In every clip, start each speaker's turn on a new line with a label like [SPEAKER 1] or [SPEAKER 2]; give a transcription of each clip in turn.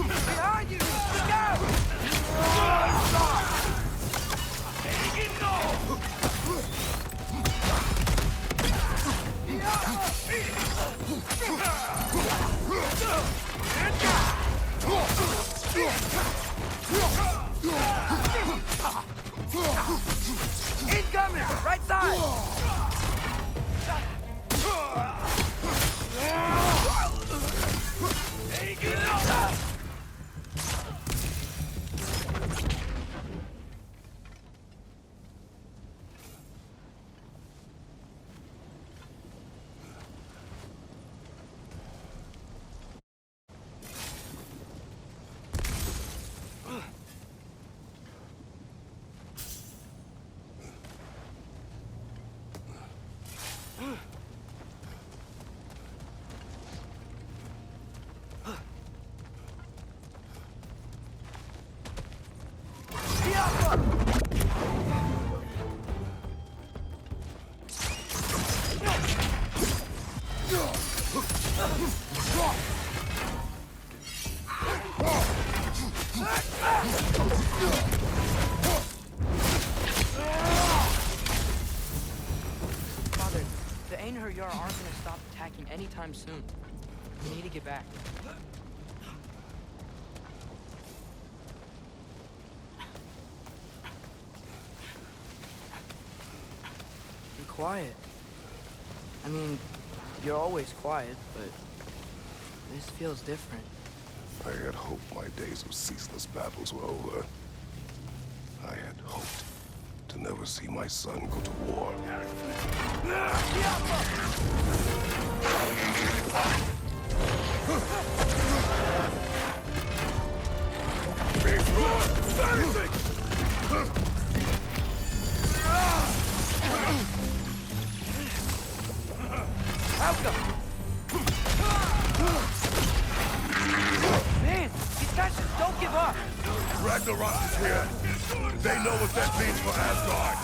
[SPEAKER 1] Behind you! Go! Incoming! Right side! Father, the Einherjar aren't gonna stop attacking anytime soon. We need to get back. Be quiet. I mean, you're always quiet, but this feels different.
[SPEAKER 2] I had hoped my days of ceaseless battles were over. I had hoped to never see my son go to war.
[SPEAKER 1] Man, these guys just don't give up.
[SPEAKER 2] Ragnarök is here. They know what that means for Asgard.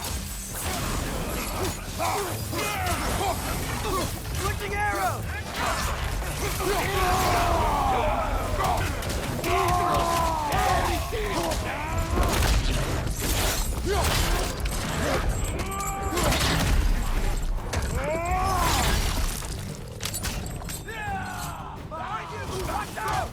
[SPEAKER 1] Switching arrows! Behind you! Watch out!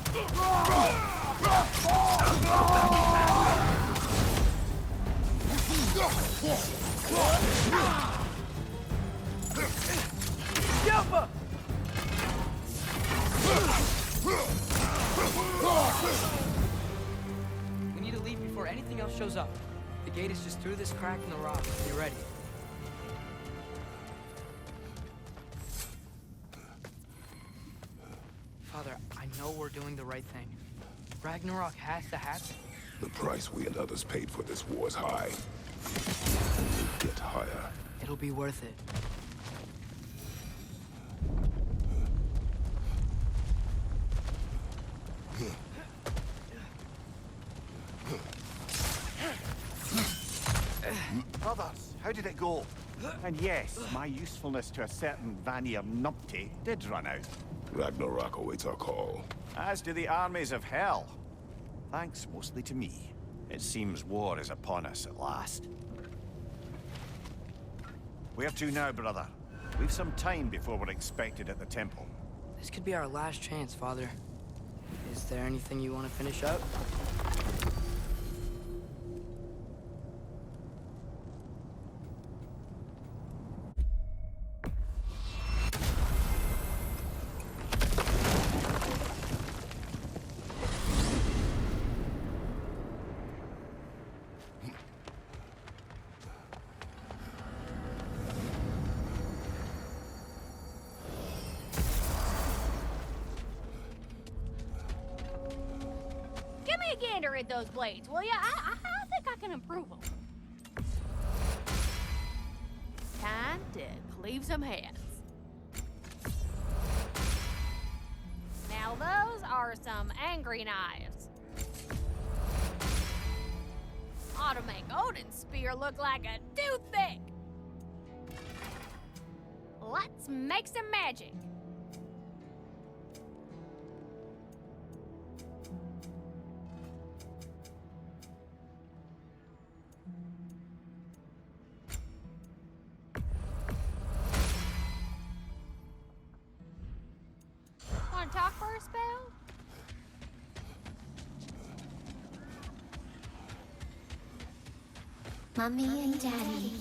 [SPEAKER 1] Yelpa! We need to leave before anything else shows up. The gate is just through this crack in the rock. Be ready. Father, I know we're doing the right thing. Ragnarök has to happen.
[SPEAKER 2] The price we and others paid for this war is high. It will get higher.
[SPEAKER 1] It'll be worth it.
[SPEAKER 3] Brothers, how did it go? And yes, my usefulness to a certain Vanir numpty did run out.
[SPEAKER 2] Ragnarök awaits our call.
[SPEAKER 3] As do the armies of hell. Thanks mostly to me. It seems war is upon us at last. Where to now, brother? We've some time before we're expected at the temple.
[SPEAKER 1] This could be our last chance, Father. Is there anything you want to finish up?
[SPEAKER 4] Give me a gander at those blades, will ya? I think I can improve them. Time to cleave some heads. Now those are some angry knives. Ought to make Odin's spear look like a toothpick. Like Let's make some magic. Want to talk for a spell?
[SPEAKER 5] Mummy and Daddy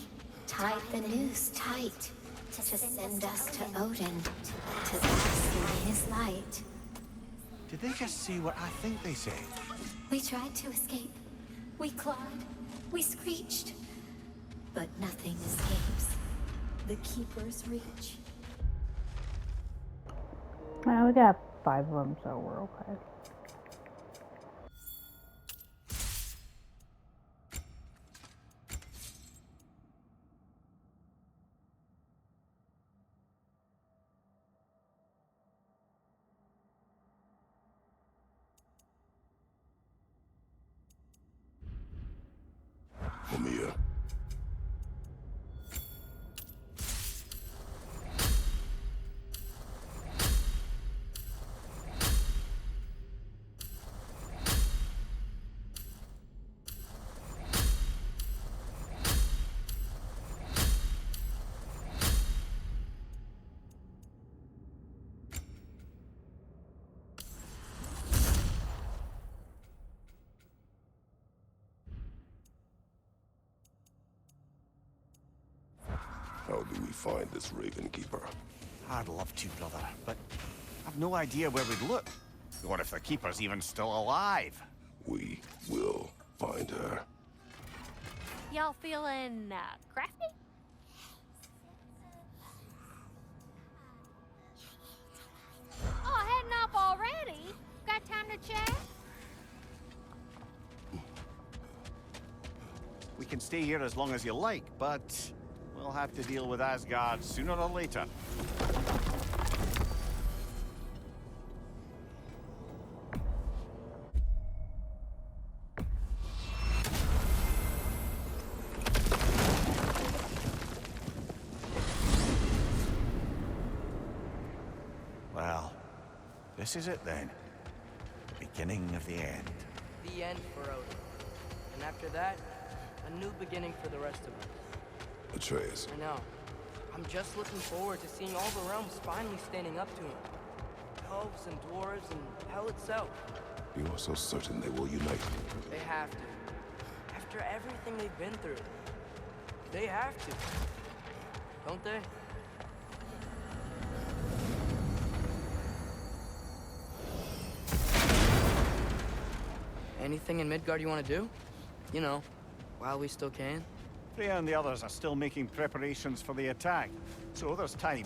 [SPEAKER 5] tied the noose tight to send us to Odin, to bask in his light.
[SPEAKER 3] Did they just say what I think they said?
[SPEAKER 5] We tried to escape. We clawed. We screeched. But nothing escapes the Keeper's reach.
[SPEAKER 6] Well, we got 5 of them, so we're okay.
[SPEAKER 2] Mamiya. How do we find this Raven Keeper?
[SPEAKER 3] I'd love to, brother, but I've no idea where we'd look. Or if the Keeper's even still alive.
[SPEAKER 2] We will find her.
[SPEAKER 4] Y'all feeling crafty? Oh, heading off already? Got time to chat?
[SPEAKER 3] We can stay here as long as you like, but we'll have to deal with Asgard sooner or later. Well, this is it then. The beginning of the end.
[SPEAKER 1] The end for Odin. And after that, a new beginning for the rest of us.
[SPEAKER 2] Atreus.
[SPEAKER 1] I know. I'm just looking forward to seeing all the realms finally standing up to him. Elves and dwarves and hell itself.
[SPEAKER 2] You are so certain they will unite.
[SPEAKER 1] They have to. After everything they've been through. They have to. Don't they? Anything in Midgard you want to do? You know, while we still can.
[SPEAKER 3] Freya and the others are still making preparations for the attack, so there's time.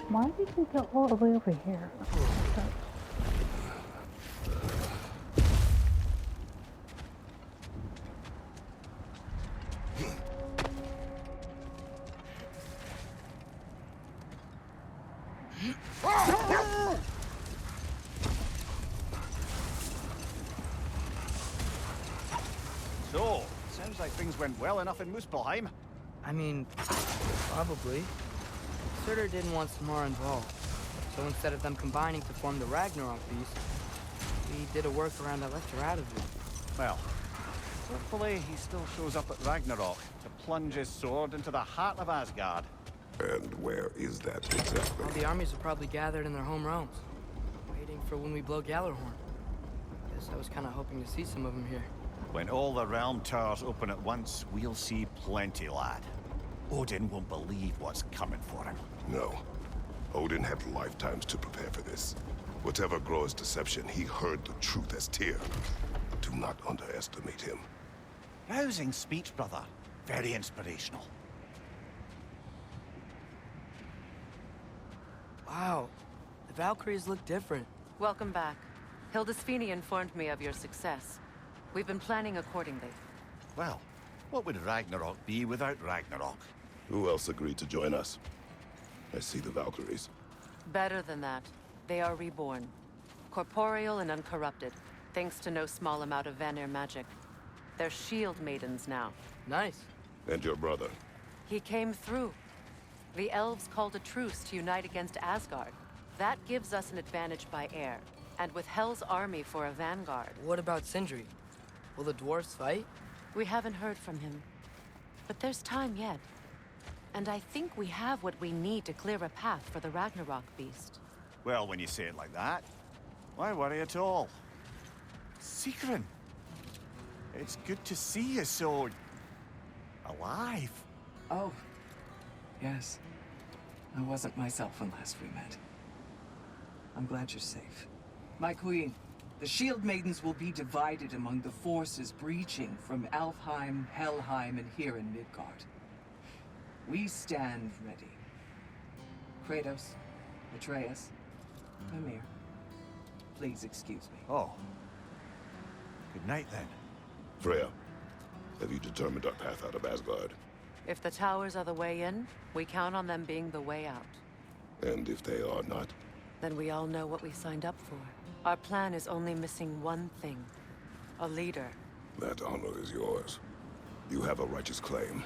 [SPEAKER 6] Why did you go all the way over here?
[SPEAKER 3] So, sounds like things went well enough in Muspelheim.
[SPEAKER 1] I mean, probably. Surtur didn't want Samara involved. So instead of them combining to form the Ragnarok beast, we did a workaround that left her out of it.
[SPEAKER 3] Well, Hopefully he still shows up at Ragnarok to plunge his sword into the heart of Asgard.
[SPEAKER 2] And where is that exactly?
[SPEAKER 1] All the armies are probably gathered in their home realms, waiting for when we blow Gallarhorn. Guess I was kind of hoping to see some of them here.
[SPEAKER 3] When all the realm towers open at once, we'll see plenty, lad. Odin won't believe what's coming for him.
[SPEAKER 2] No. Odin had lifetimes to prepare for this. Whatever Groa's deception, he heard the truth as Tyr. Do not underestimate him.
[SPEAKER 3] Rousing speech, brother. Very inspirational.
[SPEAKER 1] Wow, the Valkyries look different.
[SPEAKER 7] Welcome back. Hildisfini informed me of your success. We've been planning accordingly.
[SPEAKER 3] Well, what would Ragnarok be without Ragnarok?
[SPEAKER 2] Who else agreed to join us? I see the Valkyries.
[SPEAKER 7] Better than that. They are reborn. Corporeal and uncorrupted, thanks to no small amount of Vanir magic. They're shield maidens now.
[SPEAKER 1] Nice.
[SPEAKER 2] And your brother?
[SPEAKER 7] He came through. The elves called a truce to unite against Asgard. That gives us an advantage by air, and with Hel's army for a vanguard.
[SPEAKER 1] What about Sindri? Will the dwarves fight?
[SPEAKER 7] We haven't heard from him. But there's time yet. And I think we have what we need to clear a path for the Ragnarok beast.
[SPEAKER 3] Well, when you say it like that, why worry at all? Sigrun! It's good to see you so... alive.
[SPEAKER 8] Oh, yes. I wasn't myself when last we met. I'm glad you're safe. My queen, the Shield Maidens will be divided among the forces breaching from Alfheim, Helheim, and here in Midgard. We stand ready. Kratos, Atreus, Mimir, please excuse me.
[SPEAKER 3] Oh. Good night, then.
[SPEAKER 2] Freya, have you determined our path out of Asgard?
[SPEAKER 7] If the towers are the way in, we count on them being the way out.
[SPEAKER 2] And if they are not?
[SPEAKER 7] Then we all know what we signed up for. Our plan is only missing one thing. A leader.
[SPEAKER 2] That honor is yours. You have a righteous claim,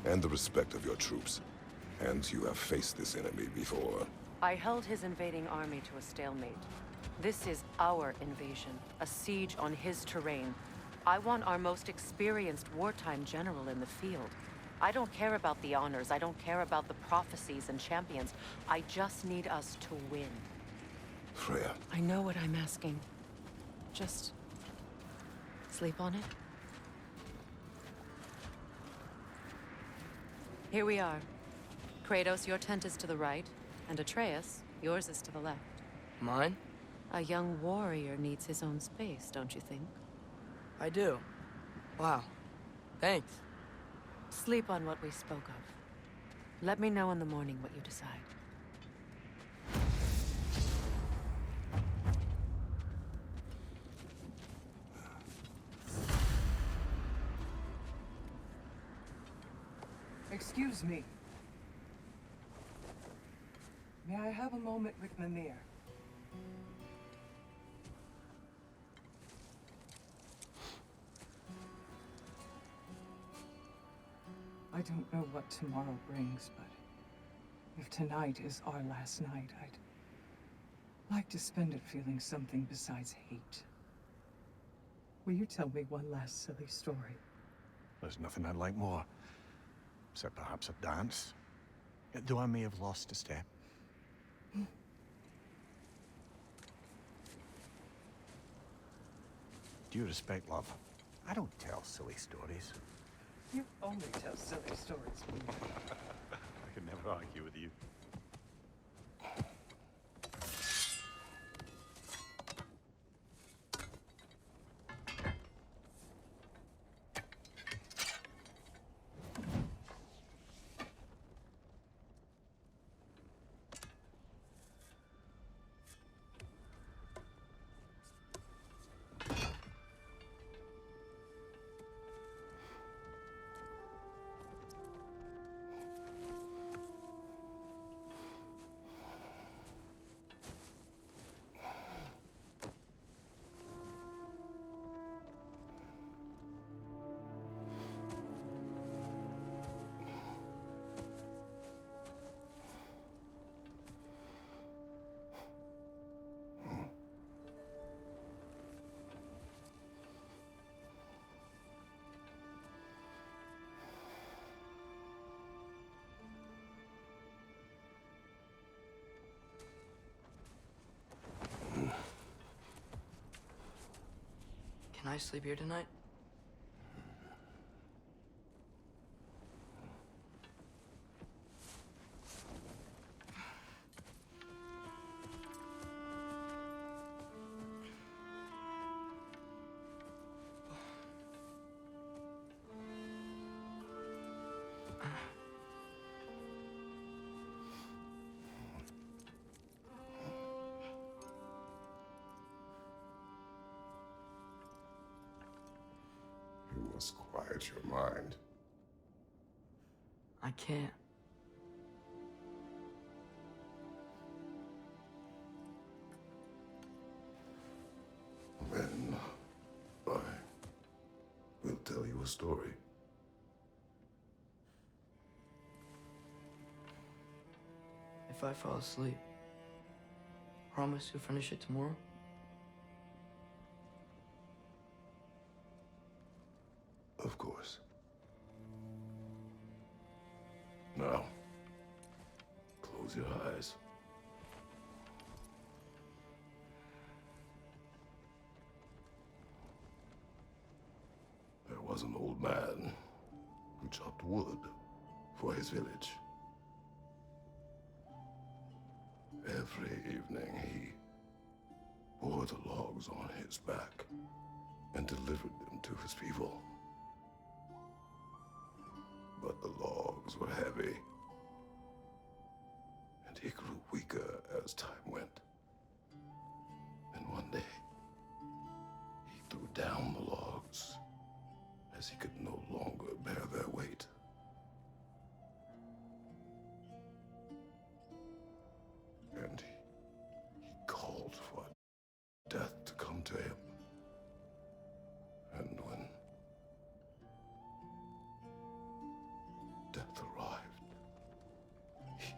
[SPEAKER 2] and the respect of your troops. And you have faced this enemy before.
[SPEAKER 7] I held his invading army to a stalemate. This is our invasion, a siege on his terrain. I want our most experienced wartime general in the field. I don't care about the honors, I don't care about the prophecies and champions. I just need us to win.
[SPEAKER 2] Freya.
[SPEAKER 7] I know what I'm asking. Just... sleep on it? Here we are. Kratos, your tent is to the right, and Atreus, yours is to the left.
[SPEAKER 1] Mine?
[SPEAKER 7] A young warrior needs his own space, don't you think?
[SPEAKER 1] I do. Wow. Thanks.
[SPEAKER 7] Sleep on what we spoke of. Let me know in the morning what you decide.
[SPEAKER 8] Excuse me. May I have a moment with Mimir? I don't know what tomorrow brings, but if tonight is our last night, I'd like to spend it feeling something besides hate. Will you tell me one last silly story?
[SPEAKER 3] There's nothing I'd like more. Except perhaps a dance. Though I may have lost a step. Due respect, love. I don't tell silly stories.
[SPEAKER 8] You only tell silly stories.
[SPEAKER 3] I can never argue with you.
[SPEAKER 1] Can I sleep here tonight?
[SPEAKER 2] You must quiet your mind.
[SPEAKER 1] I can't.
[SPEAKER 2] Then I will tell you a story.
[SPEAKER 1] If I fall asleep, promise you'll finish it tomorrow?
[SPEAKER 2] Of course. Now, close your eyes. There was an old man who chopped wood for his village. Every evening he bore the logs on his back and delivered them to his people. But the logs were heavy, and he grew weaker as time went. And one day, he threw down the logs as he could no longer bear their weight. And he called for death to come to him. And when death arrived, he...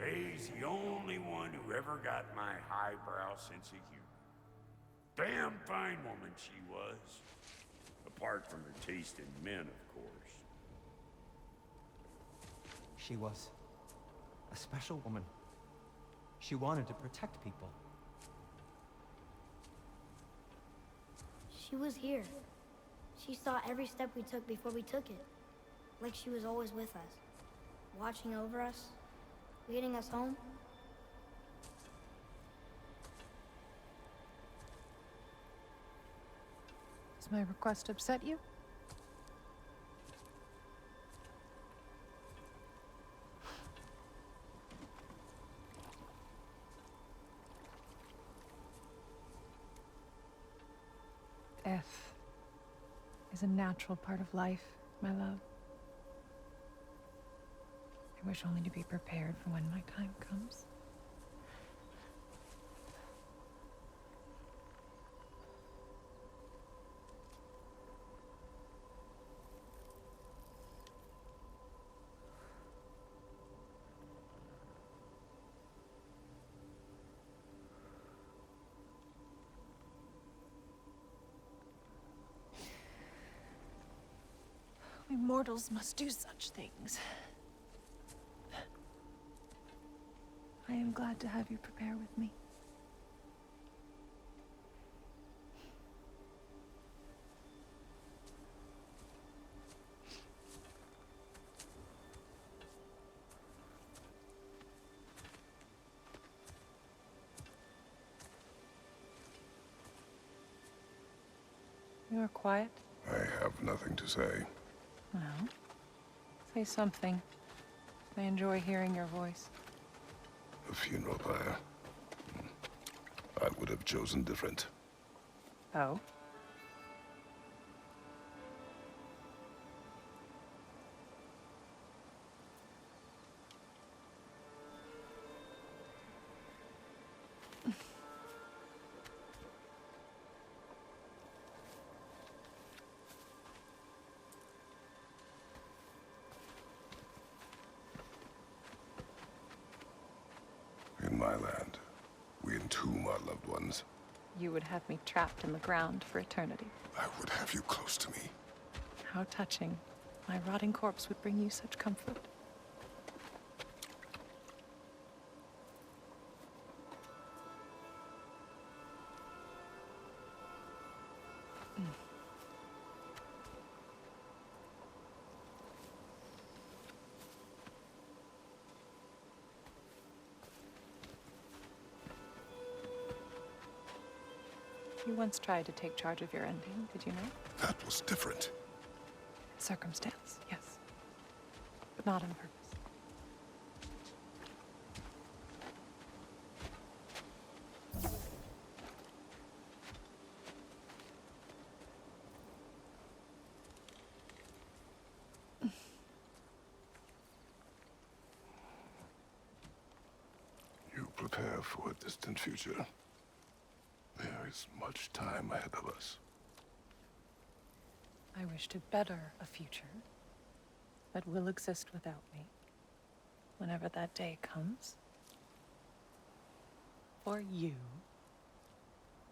[SPEAKER 9] He's the only one who ever got my highbrow sense of humor. Damn fine woman she was. Apart from her taste in men, of course.
[SPEAKER 10] She was a special woman. She wanted to protect people.
[SPEAKER 11] She was here. She saw every step we took before we took it. Like she was always with us. Watching over us. Leading us home.
[SPEAKER 12] Does my request upset you? Death is a natural part of life, my love. I wish only to be prepared for when my time comes. We mortals must do such things. I am glad to have you prepare with me. or quiet?
[SPEAKER 2] I have nothing to say.
[SPEAKER 12] Well, say something. I enjoy hearing your voice.
[SPEAKER 2] A funeral pyre. I would have chosen different.
[SPEAKER 12] Oh?
[SPEAKER 2] In my land, we entomb our loved ones.
[SPEAKER 12] You would have me trapped in the ground for eternity.
[SPEAKER 2] I would have you close to me.
[SPEAKER 12] How touching. My rotting corpse would bring you such comfort. You once tried to take charge of your ending, did you know?
[SPEAKER 2] That was different.
[SPEAKER 12] Circumstance, yes. But not on purpose.
[SPEAKER 2] You prepare for a distant future. There is much time ahead of us.
[SPEAKER 12] I wish to better a future that will exist without me, whenever that day comes. For you,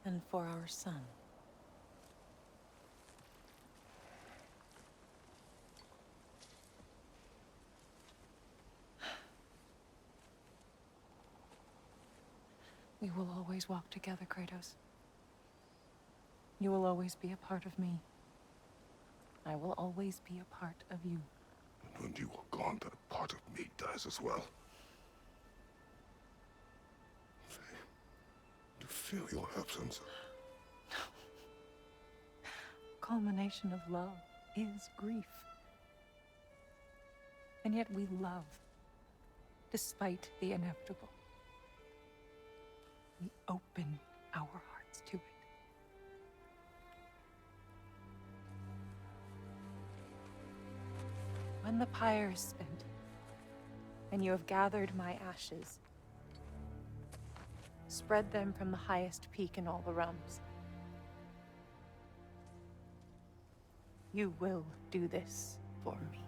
[SPEAKER 12] and for our son. We will always walk together, Kratos. You will always be a part of me. I will always be a part of you.
[SPEAKER 2] And when you are gone, that part of me dies as well. To feel your absence.
[SPEAKER 12] Culmination of love is grief. And yet we love, despite the inevitable. We open our hearts to it. When the pyre is spent, and you have gathered my ashes, spread them from the highest peak in all the realms. You will do this for me.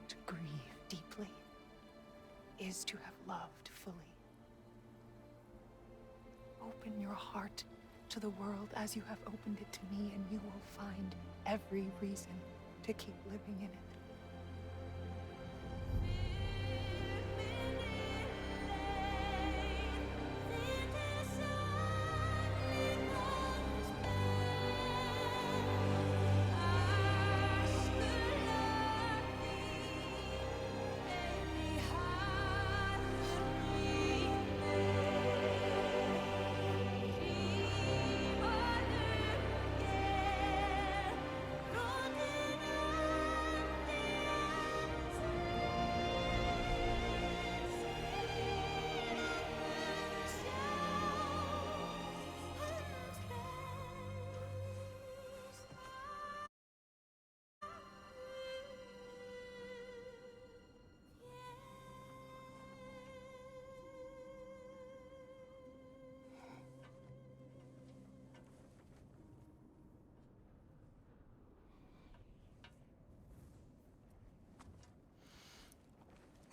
[SPEAKER 12] To grieve deeply is to have loved fully. Open your heart to the world as you have opened it to me, and you will find every reason to keep living in it.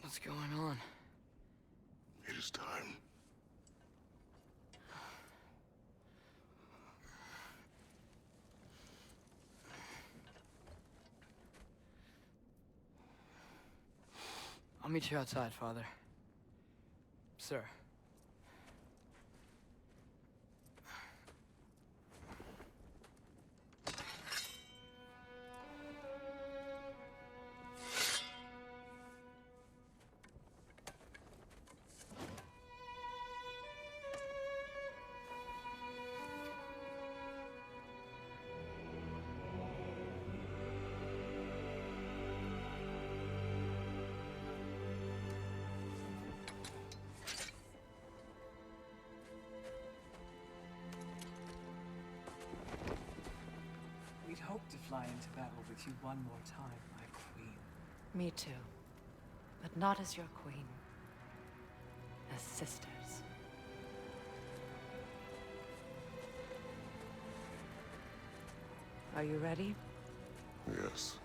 [SPEAKER 1] What's going on?
[SPEAKER 2] It is time.
[SPEAKER 1] I'll meet you outside, Father. Sir.
[SPEAKER 8] fly into battle with you one more time, my queen.
[SPEAKER 7] Me too. But not as your queen. As sisters. Are you ready?
[SPEAKER 2] Yes.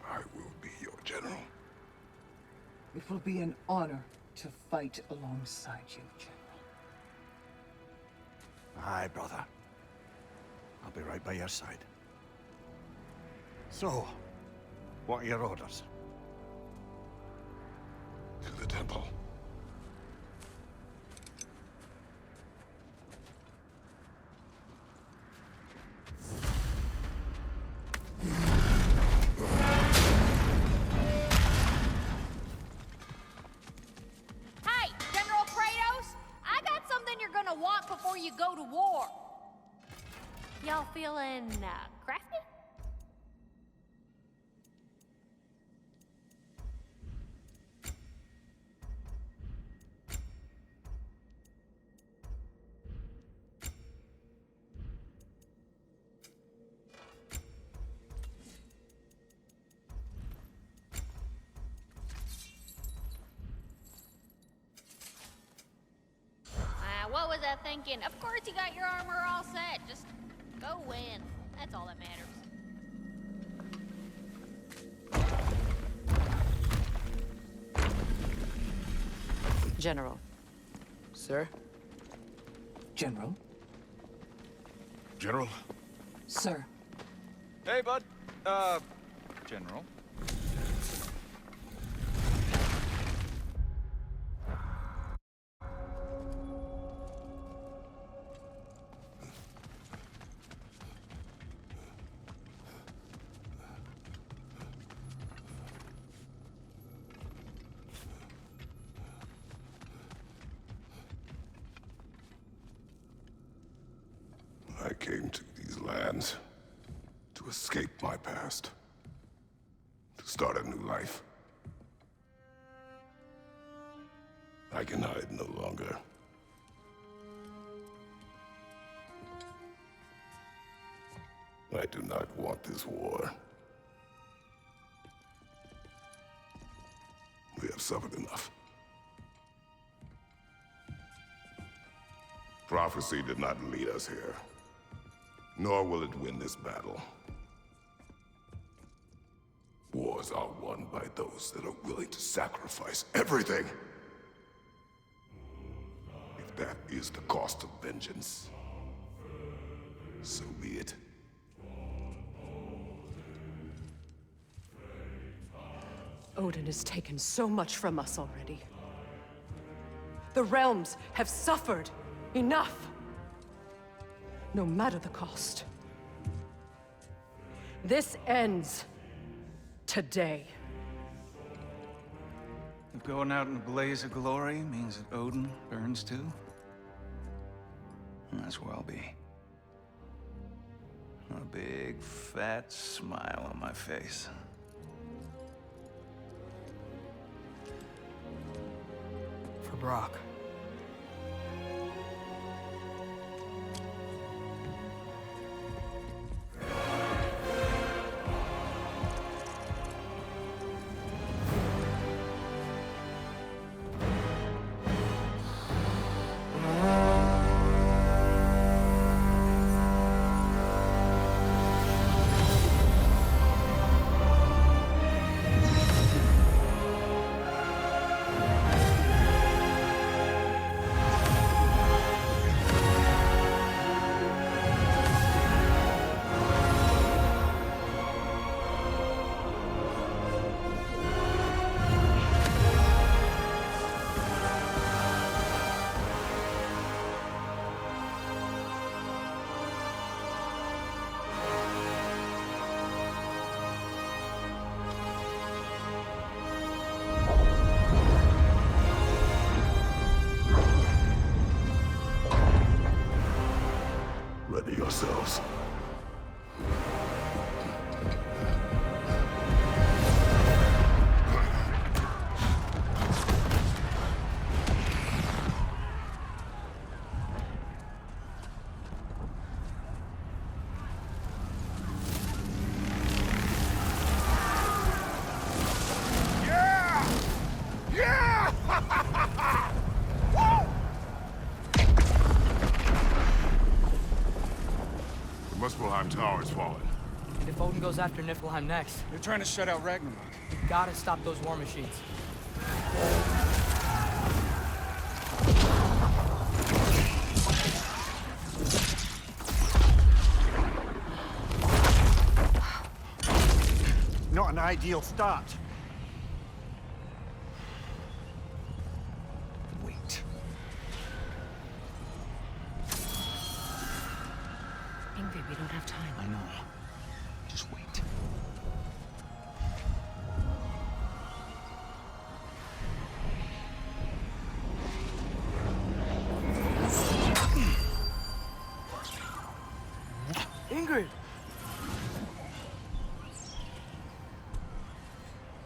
[SPEAKER 2] I will be your general.
[SPEAKER 8] It will be an honor to fight alongside you, General.
[SPEAKER 3] Aye, brother. I'll be right by your side. So, what are your orders?
[SPEAKER 2] To the temple.
[SPEAKER 4] Hey, General Kratos! I got something you're gonna want before you go to war. Y'all feeling, crafty? What was I thinking? Of course you got your armor all set. Just go win. That's all that matters.
[SPEAKER 7] General.
[SPEAKER 1] Sir?
[SPEAKER 8] General?
[SPEAKER 3] General?
[SPEAKER 8] Sir.
[SPEAKER 3] Hey, bud. General?
[SPEAKER 2] I came to these lands to escape my past, to start a new life. I can hide no longer. I do not want this war. We have suffered enough. Prophecy did not lead us here, nor will it win this battle. Wars are won by those that are willing to sacrifice everything. If that is the cost of vengeance, so be it.
[SPEAKER 7] Odin has taken so much from us already. The realms have suffered enough. No matter the cost. This ends today.
[SPEAKER 13] If going out in a blaze of glory means that Odin burns too, that's where I'll be. A big, fat smile on my face.
[SPEAKER 1] For Brock.
[SPEAKER 2] Ready yourselves. The Muspelheim Tower has fallen.
[SPEAKER 1] And if Odin goes after Niflheim next,
[SPEAKER 13] They're trying to shut out Ragnarök.
[SPEAKER 1] we gotta stop those war machines.
[SPEAKER 3] Not an ideal start.
[SPEAKER 8] Wait.
[SPEAKER 7] Ingrid, we don't have time.
[SPEAKER 8] I know. Just wait.
[SPEAKER 1] Ingrid!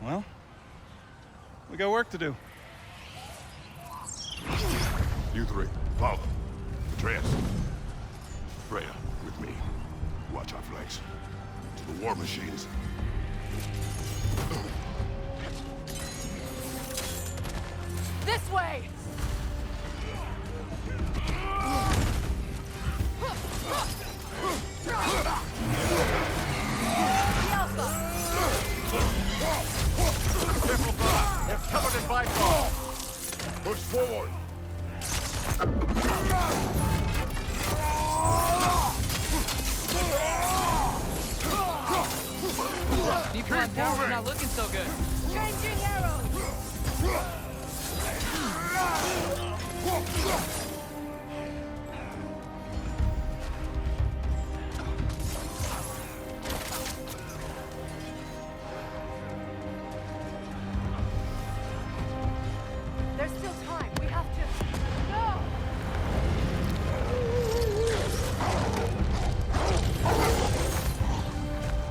[SPEAKER 13] Well, we got work to do.
[SPEAKER 2] You three, follow. Atreus. Freya, with me. Watch our flanks. To the war machines.
[SPEAKER 4] This way!
[SPEAKER 3] Careful, brother. They're covered in Bifrost.
[SPEAKER 2] Push forward.
[SPEAKER 1] Niflheim Tower's not looking so good.
[SPEAKER 4] Changing arrows! There's still time. We have to... No!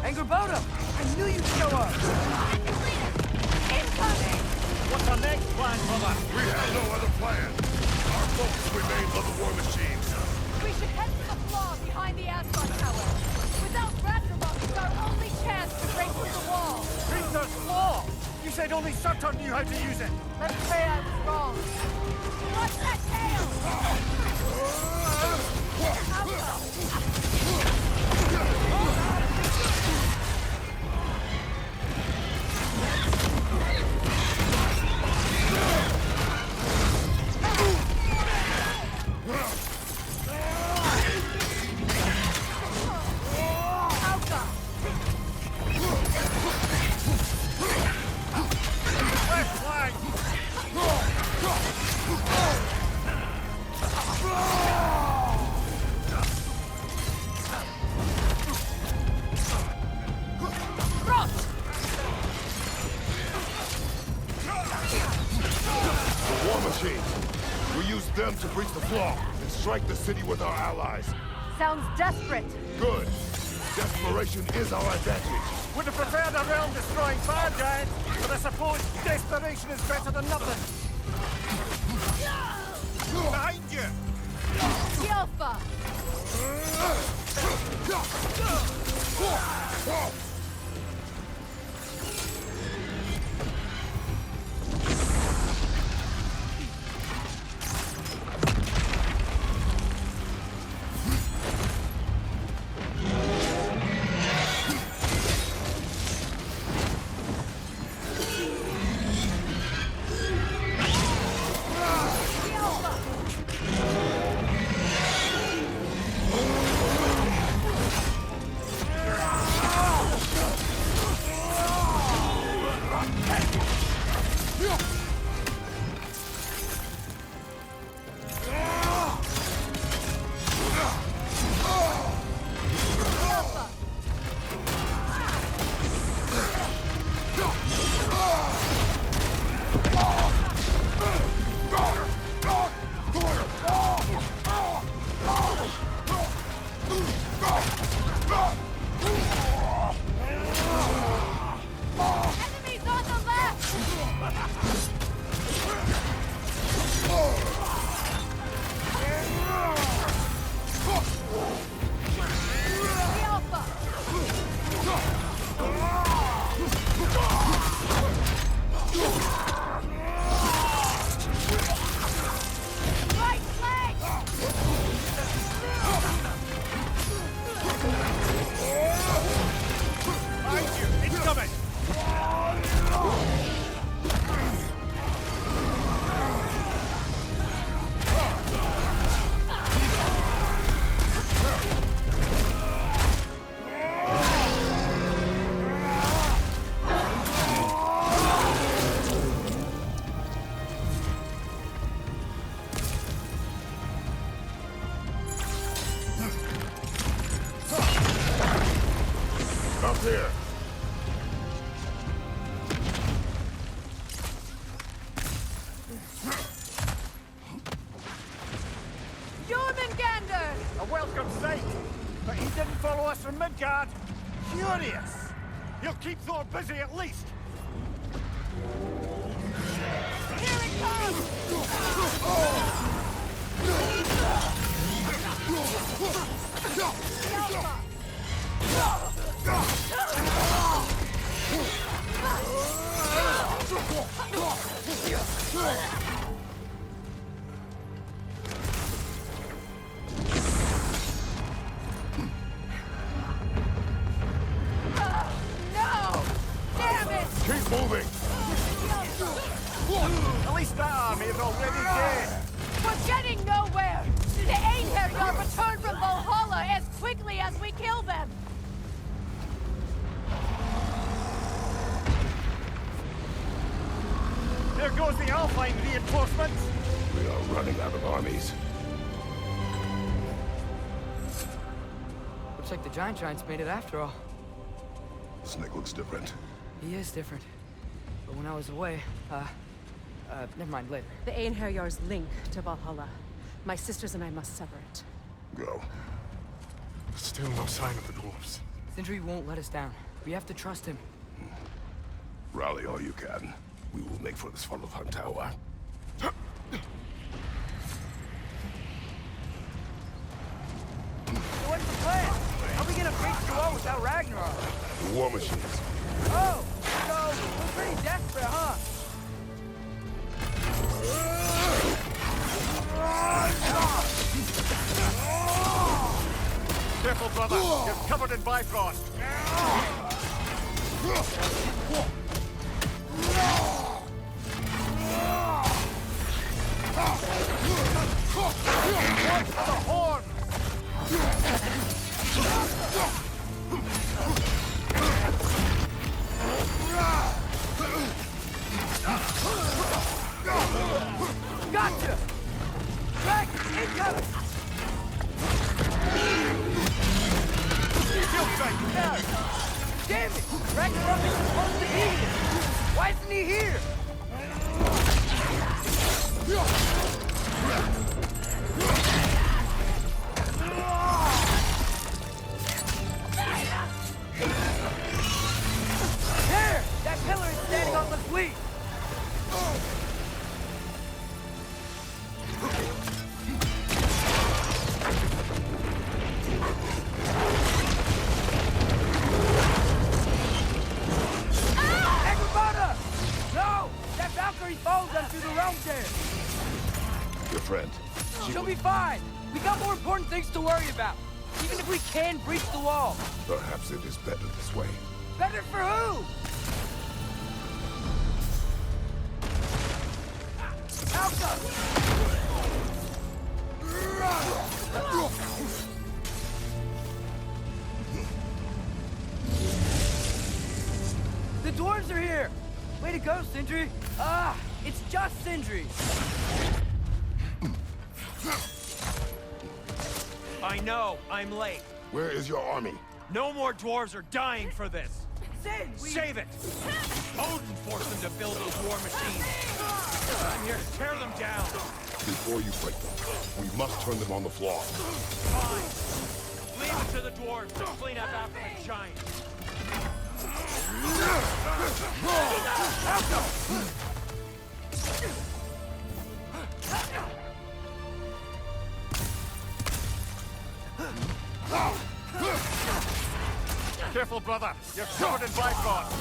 [SPEAKER 1] Angrboda! I knew you'd show up!
[SPEAKER 4] Incoming!
[SPEAKER 3] What's our next plan, brother?
[SPEAKER 2] We have no other plan. Our focus remains on the war machines.
[SPEAKER 4] We should head to the flaw behind the asphalt tower. Without Ragnarök, it's our only chance to break through the wall.
[SPEAKER 3] Priest's Claw! You said only Surtur knew how to use it.
[SPEAKER 4] Let's say I was wrong. Watch that tail!
[SPEAKER 3] Left flank!
[SPEAKER 2] The war machines. We use them to breach the flaw and strike the city with our allies.
[SPEAKER 4] Sounds desperate.
[SPEAKER 2] Good. Desperation is our advantage.
[SPEAKER 3] Would have preferred a realm-destroying fire giant, but I suppose desperation is better than nothing. Behind you!
[SPEAKER 4] Yelfa!
[SPEAKER 2] here!
[SPEAKER 4] Jormungandr!
[SPEAKER 3] A welcome sight, but he didn't follow us from Midgard. Furious! He'll keep Thor busy at least.
[SPEAKER 4] Here it comes! No! Damn it!
[SPEAKER 2] Keep moving!
[SPEAKER 3] At least that army is already dead.
[SPEAKER 4] We're getting nowhere! The Einherjar return from Valhalla as quickly as we kill them!
[SPEAKER 3] There goes the Alpine reinforcements.
[SPEAKER 2] We are running out of armies.
[SPEAKER 1] Looks like the Giants made it after all.
[SPEAKER 2] Snake looks different.
[SPEAKER 1] He is different. But when I was away, never mind, later.
[SPEAKER 7] The Einherjar's link to Valhalla. My sisters and I must sever it.
[SPEAKER 2] Go.
[SPEAKER 14] Still no sign of the dwarves.
[SPEAKER 1] Sindri won't let us down. We have to trust him.
[SPEAKER 2] Rally all you can. We will make for this Svartalfheim tower.
[SPEAKER 3] So what's the plan? How are we gonna breach the wall without Ragnarok?
[SPEAKER 2] The war machines.
[SPEAKER 3] Oh, so we're pretty desperate, huh? Careful, brother. You're covered in Bifrost. Watch for the horn!
[SPEAKER 1] Gotcha! Dragon, incoming!
[SPEAKER 3] Shield strike, there!
[SPEAKER 1] Damn it! Ragnarok is supposed to be here! Why isn't he here? There! That pillar is standing on the fleet! No! That Valkyrie follows them through the realm there!
[SPEAKER 2] Your friend.
[SPEAKER 1] She'll be fine! We got more important things to worry about! Even if we can breach the wall!
[SPEAKER 2] Perhaps it is better this way.
[SPEAKER 1] Better for who? Alka! The dwarves are here! Way to go, Sindri! Ah, it's just Sindri!
[SPEAKER 15] I know, I'm late.
[SPEAKER 2] Where is your army?
[SPEAKER 15] No more dwarves are dying for this!
[SPEAKER 1] Sin,
[SPEAKER 15] Save it! Odin forced them to build those war machines. I'm here to tear them down.
[SPEAKER 2] Before you break them, we must turn them on the floor.
[SPEAKER 15] Fine. Leave it to the dwarves to clean up after the giants.
[SPEAKER 3] Careful, brother. You're covered in Bifrost.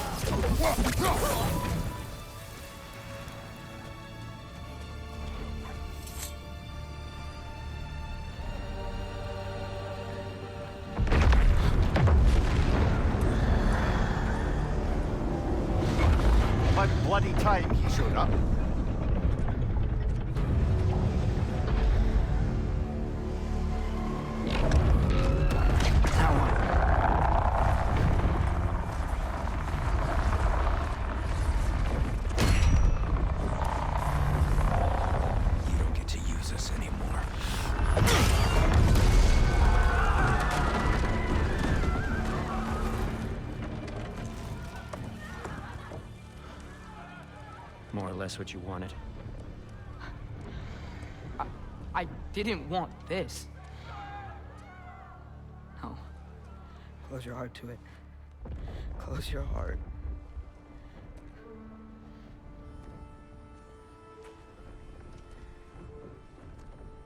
[SPEAKER 3] About bloody time he showed up.
[SPEAKER 14] You don't get to use us anymore.
[SPEAKER 16] us what you wanted.
[SPEAKER 1] I didn't want this. No. Close your heart to it. Close your heart.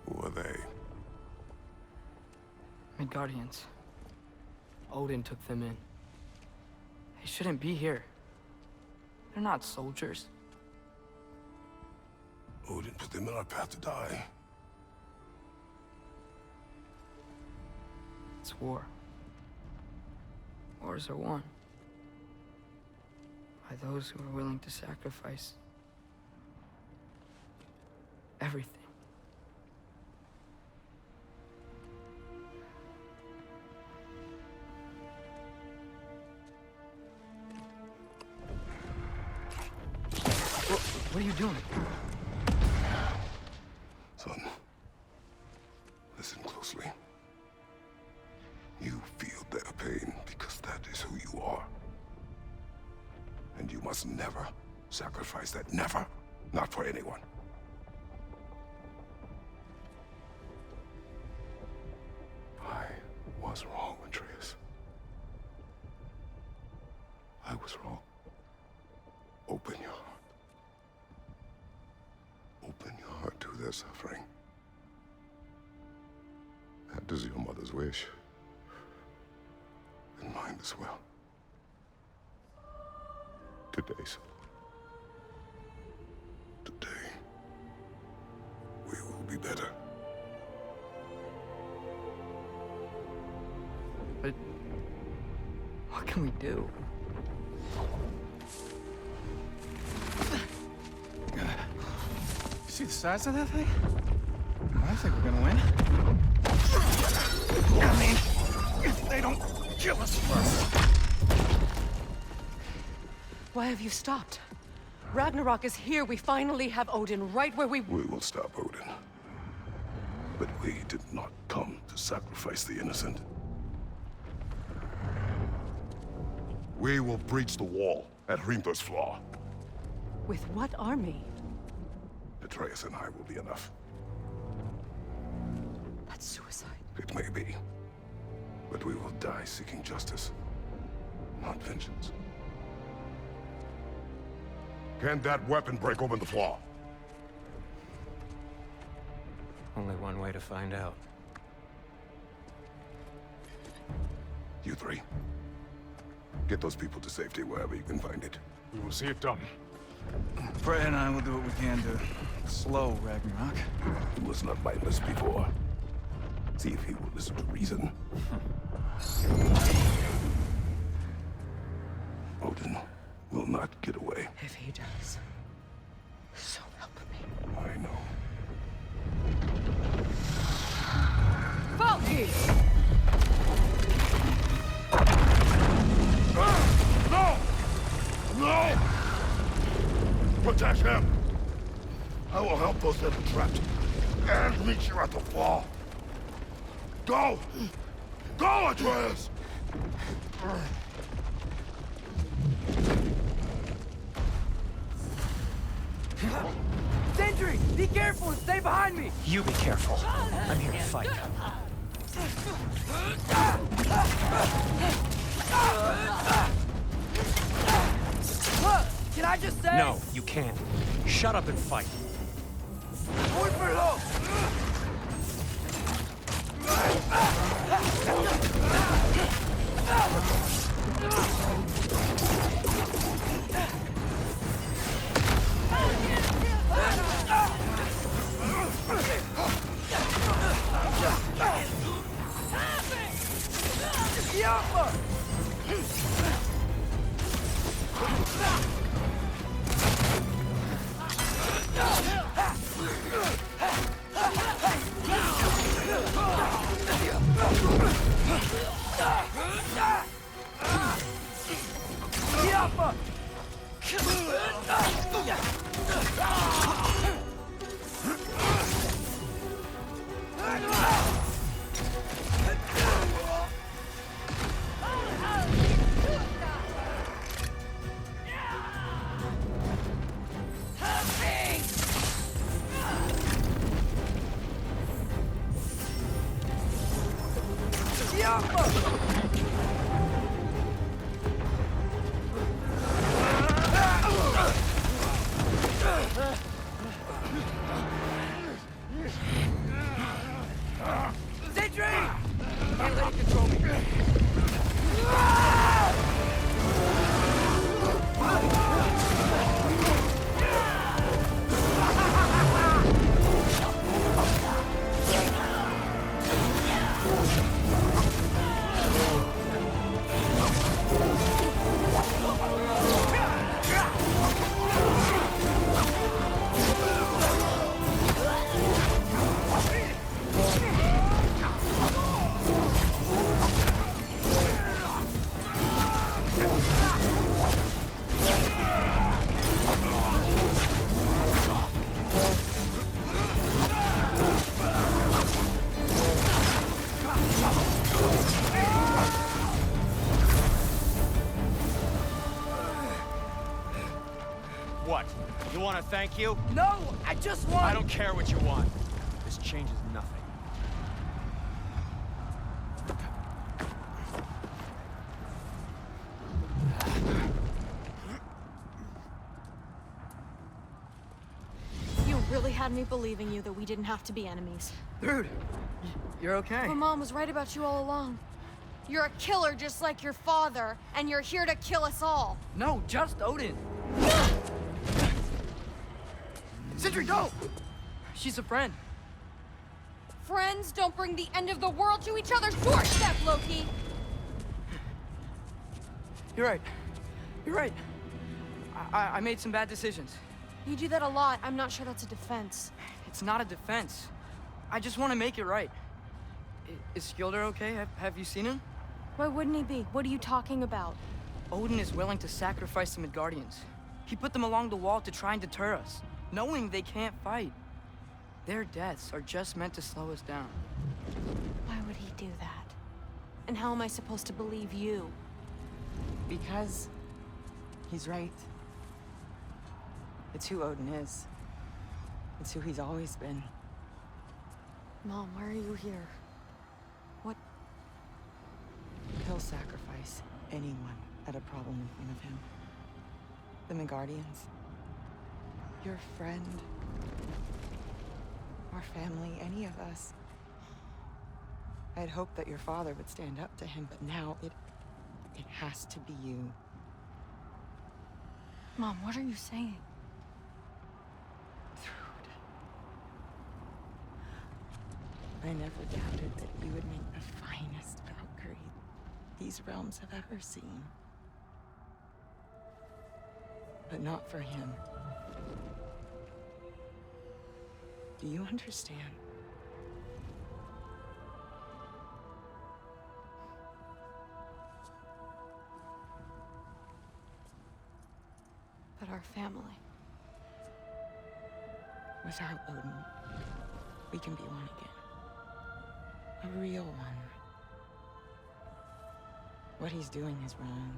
[SPEAKER 2] Who are they?
[SPEAKER 1] Midgardians. Odin took them in. They shouldn't be here. They're not soldiers.
[SPEAKER 2] Odin put them in our path to die.
[SPEAKER 1] It's war. Wars are won by those who are willing to sacrifice everything. What are you doing?
[SPEAKER 2] Son, listen closely. You feel their pain because that is who you are. And you must never sacrifice that. Never. Not for anyone. I was wrong, Atreus. I was wrong. Open your heart. Open your heart to their suffering. That is your mother's wish. And mine as well. Today, son. Today, we will be better.
[SPEAKER 1] But what can we do?
[SPEAKER 13] See the size of that thing? I think we're gonna win. I mean, if they don't kill us first.
[SPEAKER 7] Why have you stopped? Ragnarok is here. We finally have Odin right where we...
[SPEAKER 2] We will stop Odin. But we did not come to sacrifice the innocent. We will breach the wall at Hrimthor's Flaw.
[SPEAKER 7] With what army?
[SPEAKER 2] Atreus and I will be enough.
[SPEAKER 7] That's suicide.
[SPEAKER 2] It may be. But we will die seeking justice, not vengeance. Can that weapon break open the flaw?
[SPEAKER 16] Only one way to find out.
[SPEAKER 2] You three. Get those people to safety wherever you can find it.
[SPEAKER 14] We will see it done.
[SPEAKER 13] Fred and I will do what we can to slow Ragnarok.
[SPEAKER 2] He was not mindless before. See if he will listen to reason. Odin will not get away.
[SPEAKER 7] If he does, so help me.
[SPEAKER 2] I know.
[SPEAKER 7] Focus!
[SPEAKER 2] No! No! Protect him! I will help those that are trapped. And meet you at the flaw. Go! Go, Atreus!
[SPEAKER 1] Sentry! Be careful and stay behind me!
[SPEAKER 16] You be careful. I'm here to fight.
[SPEAKER 1] Look! Can I just say?
[SPEAKER 16] No, you can't. Shut up and fight.
[SPEAKER 1] Muy perlo! Sentry! Can't let it control me.
[SPEAKER 15] What? You want to thank you?
[SPEAKER 1] No, I just want...
[SPEAKER 15] I don't care what you want. This changes nothing.
[SPEAKER 17] You really had me believing you that we didn't have to be enemies.
[SPEAKER 1] Dude, you're okay.
[SPEAKER 17] But Mom was right about you all along. You're a killer just like your father, and you're here to kill us all.
[SPEAKER 1] No, just Odin. Sentry, go! She's a friend.
[SPEAKER 17] Friends don't bring the end of the world to each other's doorstep, Loki!
[SPEAKER 1] You're right. You're right. I made some bad decisions.
[SPEAKER 17] You do that a lot. I'm not sure that's a defense.
[SPEAKER 1] It's not a defense. I just want to make it right. Is Skilder okay? Have you seen him?
[SPEAKER 17] Why wouldn't he be? What are you talking about?
[SPEAKER 1] Odin is willing to sacrifice the Midgardians. He put them along the wall to try and deter us, knowing they can't fight. Their deaths are just meant to slow us down.
[SPEAKER 17] Why would he do that? And how am I supposed to believe you?
[SPEAKER 12] Because he's right. It's who Odin is. It's who he's always been.
[SPEAKER 17] Mom, why are you here? What?
[SPEAKER 12] He'll sacrifice anyone at a problem in front of him. The Midgardians. Your friend. Our family, any of us. I had hoped that your father would stand up to him, but now it has to be you.
[SPEAKER 17] Mom, what are you saying?
[SPEAKER 12] I never doubted that you would make the finest Valkyrie these realms have ever seen. But not for him. Do you understand?
[SPEAKER 17] But our family.
[SPEAKER 12] Without Odin, we can be one again. A real one. What he's doing is wrong.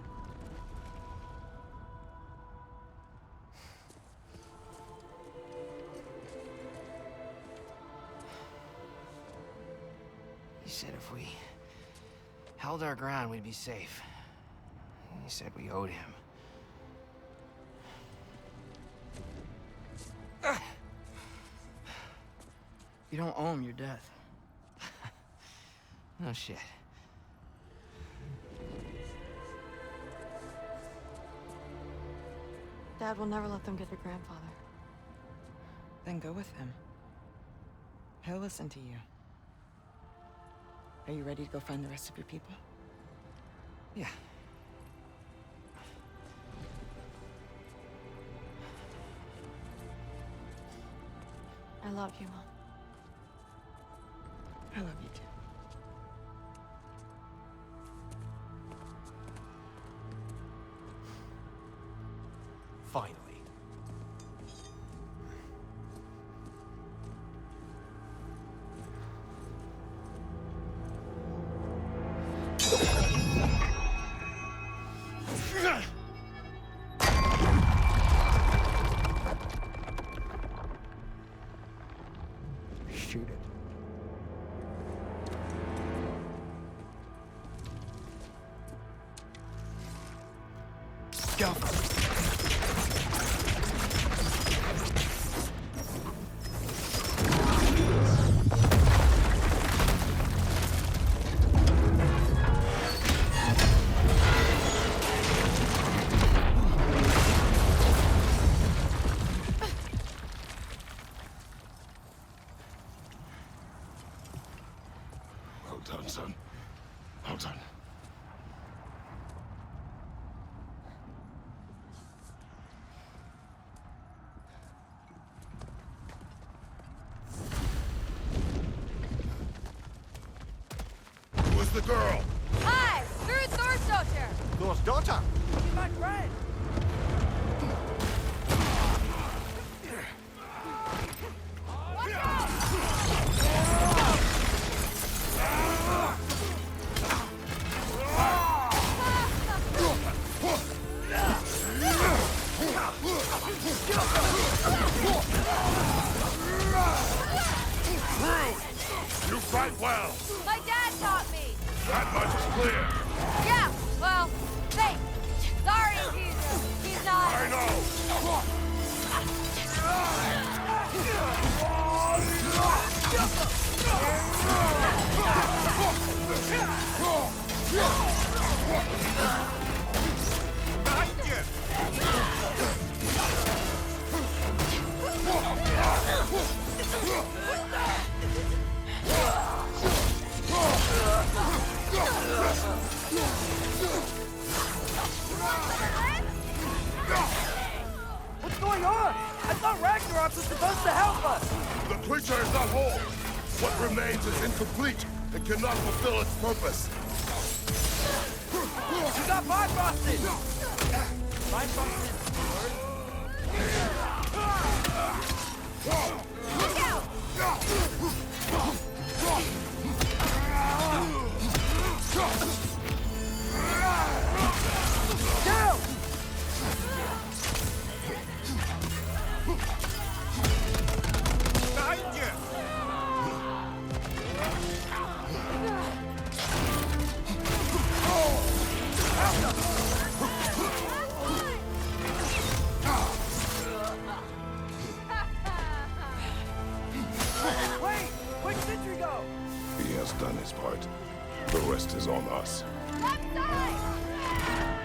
[SPEAKER 18] He said if we held our ground, we'd be safe. He said we owed him.
[SPEAKER 1] You don't owe him your death.
[SPEAKER 18] No shit.
[SPEAKER 17] Dad will never let them get their grandfather.
[SPEAKER 12] Then go with him. He'll listen to you. Are you ready to go find the rest of your people?
[SPEAKER 18] Yeah.
[SPEAKER 17] I love you, Mom.
[SPEAKER 12] I love you too.
[SPEAKER 15] Finally.
[SPEAKER 18] Shoot it.
[SPEAKER 13] go.
[SPEAKER 2] Well done, son. Well done. Who's the girl?
[SPEAKER 17] Hi! Through Thor's daughter!
[SPEAKER 3] Thor's daughter?
[SPEAKER 1] She's my friend.
[SPEAKER 9] You fight well.
[SPEAKER 17] My dad taught me!
[SPEAKER 9] That much is clear.
[SPEAKER 17] Yeah, well, thanks. Sorry, he's not...
[SPEAKER 9] I know.
[SPEAKER 1] What's going on? I thought Ragnarök was supposed to help us.
[SPEAKER 2] The creature is not whole. What remains is incomplete. It cannot fulfill its purpose.
[SPEAKER 1] You got Bifrosted! Bifrosted.
[SPEAKER 17] Look out!
[SPEAKER 1] Down!
[SPEAKER 3] Behind you!
[SPEAKER 1] Wait! Where'd Sentry go?
[SPEAKER 2] He has done his part. The rest is on us.
[SPEAKER 17] Left side!